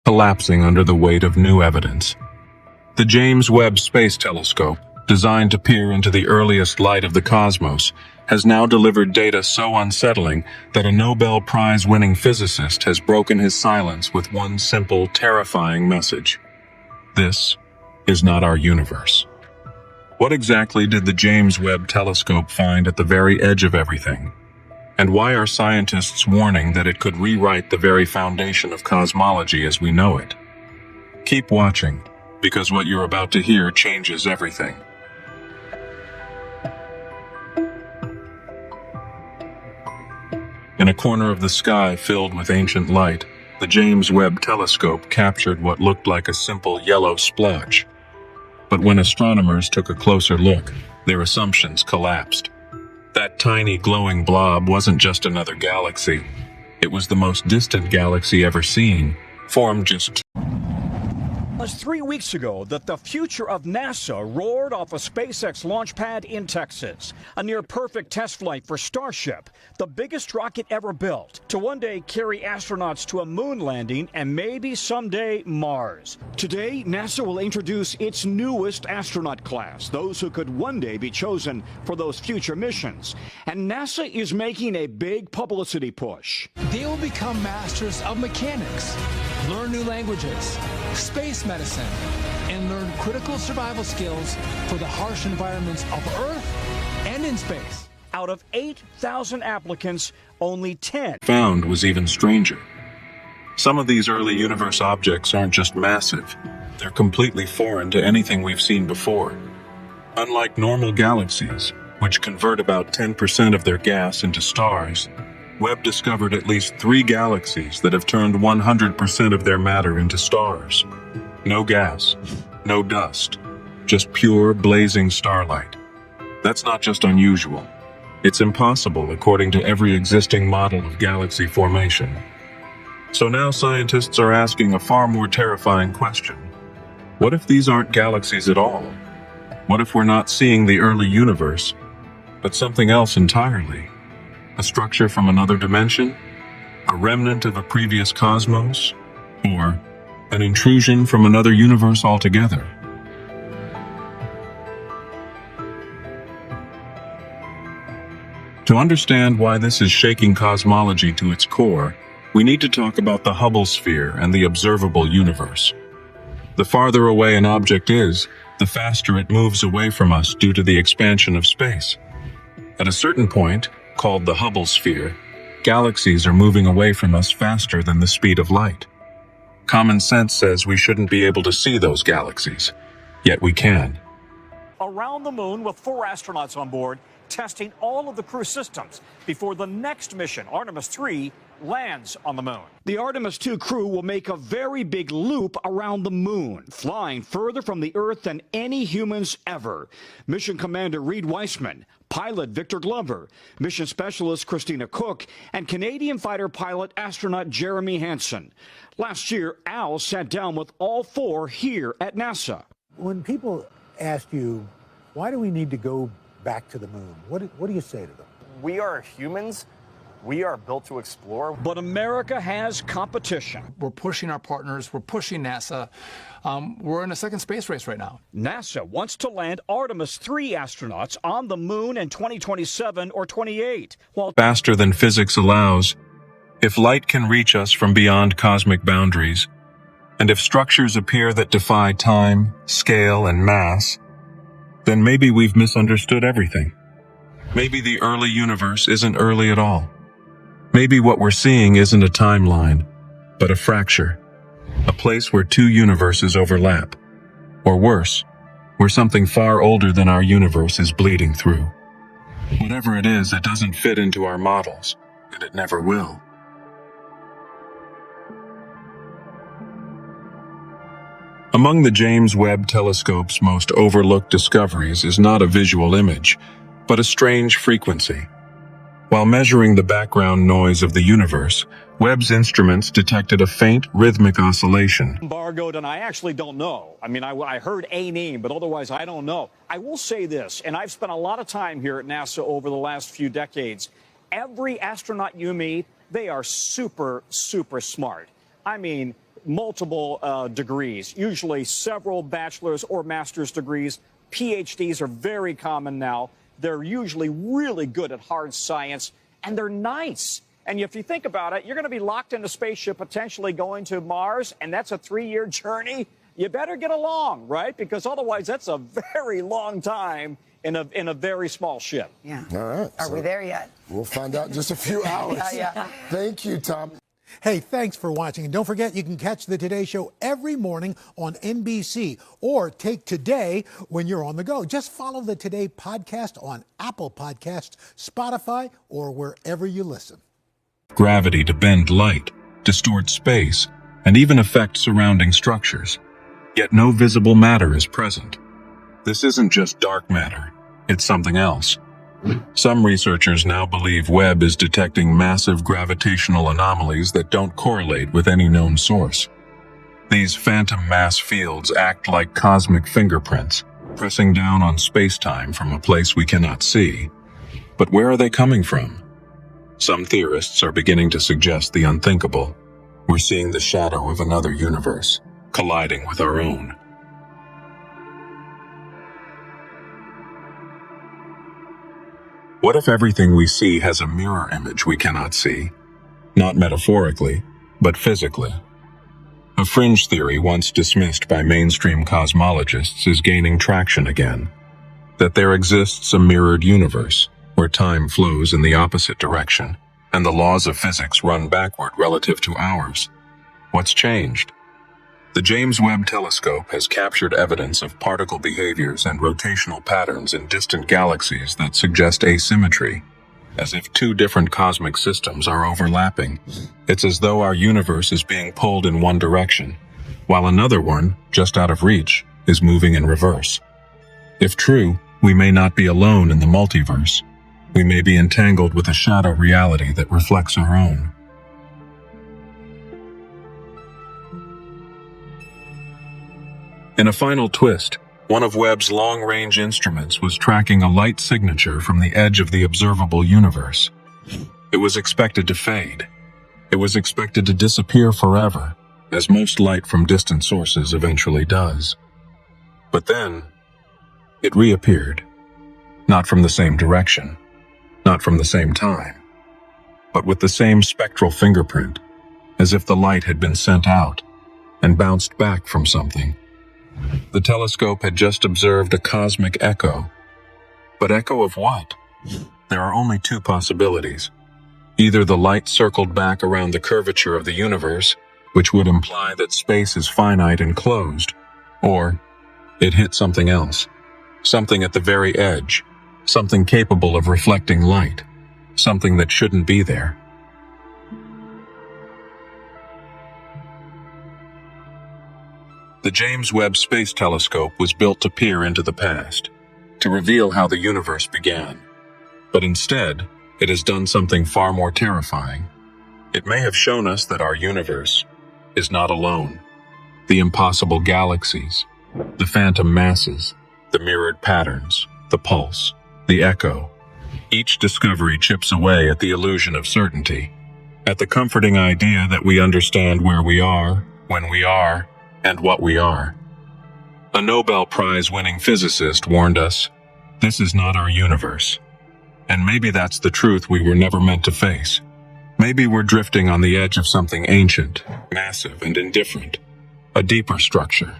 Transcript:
collapsing under the weight of new evidence. The James Webb Space Telescope, designed to peer into the earliest light of the cosmos, has now delivered data so unsettling that a Nobel Prize-winning physicist has broken his silence with one simple, terrifying message. This is not our universe. What exactly did the James Webb Telescope find at the very edge of everything? And why are scientists warning that it could rewrite the very foundation of cosmology as we know it? Keep watching, because what you're about to hear changes everything. In a corner of the sky filled with ancient light, the James Webb Telescope captured what looked like a simple yellow splotch. But when astronomers took a closer look, their assumptions collapsed. That tiny glowing blob wasn't just another galaxy. It was the most distant galaxy ever seen, formed just It was 3 weeks ago that the future of NASA roared off a SpaceX launch pad in Texas. A near-perfect test flight for Starship, the biggest rocket ever built, to one day carry astronauts to a moon landing and maybe someday Mars. Today, NASA will introduce its newest astronaut class, those who could one day be chosen for those future missions. And NASA is making a big publicity push. They will become masters of mechanics, learn new languages, space medicine, and learn critical survival skills for the harsh environments of Earth and in space. Out of 8,000 applicants, only 10 found was even stranger. Some of these early universe objects aren't just massive, they're completely foreign to anything we've seen before. Unlike normal galaxies, which convert about 10% of their gas into stars, Webb discovered at least 3 galaxies that have turned 100% of their matter into stars. No gas, no dust, just pure, blazing starlight. That's not just unusual. It's impossible according to every existing model of galaxy formation. So now scientists are asking a far more terrifying question. What if these aren't galaxies at all? What if we're not seeing the early universe, but something else entirely? A structure from another dimension? A remnant of a previous cosmos? Or an intrusion from another universe altogether? To understand why this is shaking cosmology to its core, we need to talk about the Hubble sphere and the observable universe. The farther away an object is, the faster it moves away from us due to the expansion of space. At a certain point, called the Hubble sphere, galaxies are moving away from us faster than the speed of light. Common sense says we shouldn't be able to see those galaxies, yet we can. around the moon with 4 astronauts on board, testing all of the crew systems before the next mission, Artemis 3, lands on the moon. The Artemis 2 crew will make a very big loop around the moon, flying further from the Earth than any humans ever. Mission Commander Reed Weissman, pilot Victor Glover, mission specialist Christina Cook, and Canadian fighter pilot astronaut Jeremy Hansen. Last year, Al sat down with all 4 here at NASA. When people ask you, why do we need to go back to the moon? What do you say to them? We are humans. We are built to explore. But America has competition. We're pushing our partners. We're pushing NASA. We're in a second space race right now. NASA wants to land Artemis 3 astronauts on the moon in 2027 or 28. While faster than physics allows, if light can reach us from beyond cosmic boundaries, and if structures appear that defy time, scale, and mass, then maybe we've misunderstood everything. Maybe the early universe isn't early at all. Maybe what we're seeing isn't a timeline, but a fracture. A place where 2 universes overlap. Or worse, where something far older than our universe is bleeding through. Whatever it is, it doesn't fit into our models, and it never will. Among the James Webb Telescope's most overlooked discoveries is not a visual image, but a strange frequency. While measuring the background noise of the universe, Webb's instruments detected a faint, rhythmic oscillation. Embargoed, and I actually don't know. I mean, I heard a name, but otherwise I don't know. I will say this, and I've spent a lot of time here at NASA over the last few decades. Every astronaut you meet, they are super, super smart. I mean, multiple degrees, usually several bachelor's or master's degrees. PhDs are very common now. They're usually really good at hard science, and they're nice. And if you think about it, you're going to be locked in a spaceship potentially going to Mars, and that's a 3-year journey. You better get along, right? Because otherwise, that's a very long time in a very small ship. Yeah. All right. Are we there yet? We'll find out in just a few hours. Yeah. Thank you, Tom. Hey, thanks for watching. And don't forget, you can catch the Today Show every morning on NBC or take Today when you're on the go. Just follow the Today podcast on Apple Podcasts, Spotify, or wherever you listen. Gravity to bend light, distort space, and even affect surrounding structures. Yet no visible matter is present. This isn't just dark matter, it's something else. Some researchers now believe Webb is detecting massive gravitational anomalies that don't correlate with any known source. These phantom mass fields act like cosmic fingerprints, pressing down on space-time from a place we cannot see. But where are they coming from? Some theorists are beginning to suggest the unthinkable. We're seeing the shadow of another universe, colliding with our own. What if everything we see has a mirror image we cannot see? Not metaphorically, but physically. A fringe theory once dismissed by mainstream cosmologists is gaining traction again. That there exists a mirrored universe, where time flows in the opposite direction, and the laws of physics run backward relative to ours. What's changed? The James Webb Telescope has captured evidence of particle behaviors and rotational patterns in distant galaxies that suggest asymmetry, as if two different cosmic systems are overlapping. It's as though our universe is being pulled in one direction, while another one, just out of reach, is moving in reverse. If true, we may not be alone in the multiverse. We may be entangled with a shadow reality that reflects our own. In a final twist, one of Webb's long-range instruments was tracking a light signature from the edge of the observable universe. It was expected to fade. It was expected to disappear forever, as most light from distant sources eventually does. But then, it reappeared. Not from the same direction, not from the same time, but with the same spectral fingerprint, as if the light had been sent out and bounced back from something. The telescope had just observed a cosmic echo. But echo of what? There are only two possibilities. Either the light circled back around the curvature of the universe, which would imply that space is finite and closed, or it hit something else, something at the very edge, something capable of reflecting light, something that shouldn't be there. The James Webb Space Telescope was built to peer into the past, to reveal how the universe began. But instead, it has done something far more terrifying. It may have shown us that our universe is not alone. The impossible galaxies, the phantom masses, the mirrored patterns, the pulse, the echo. Each discovery chips away at the illusion of certainty, at the comforting idea that we understand where we are, when we are, and what we are. A Nobel Prize-winning physicist warned us, this is not our universe. And maybe that's the truth we were never meant to face. Maybe we're drifting on the edge of something ancient, massive, and indifferent. A deeper structure,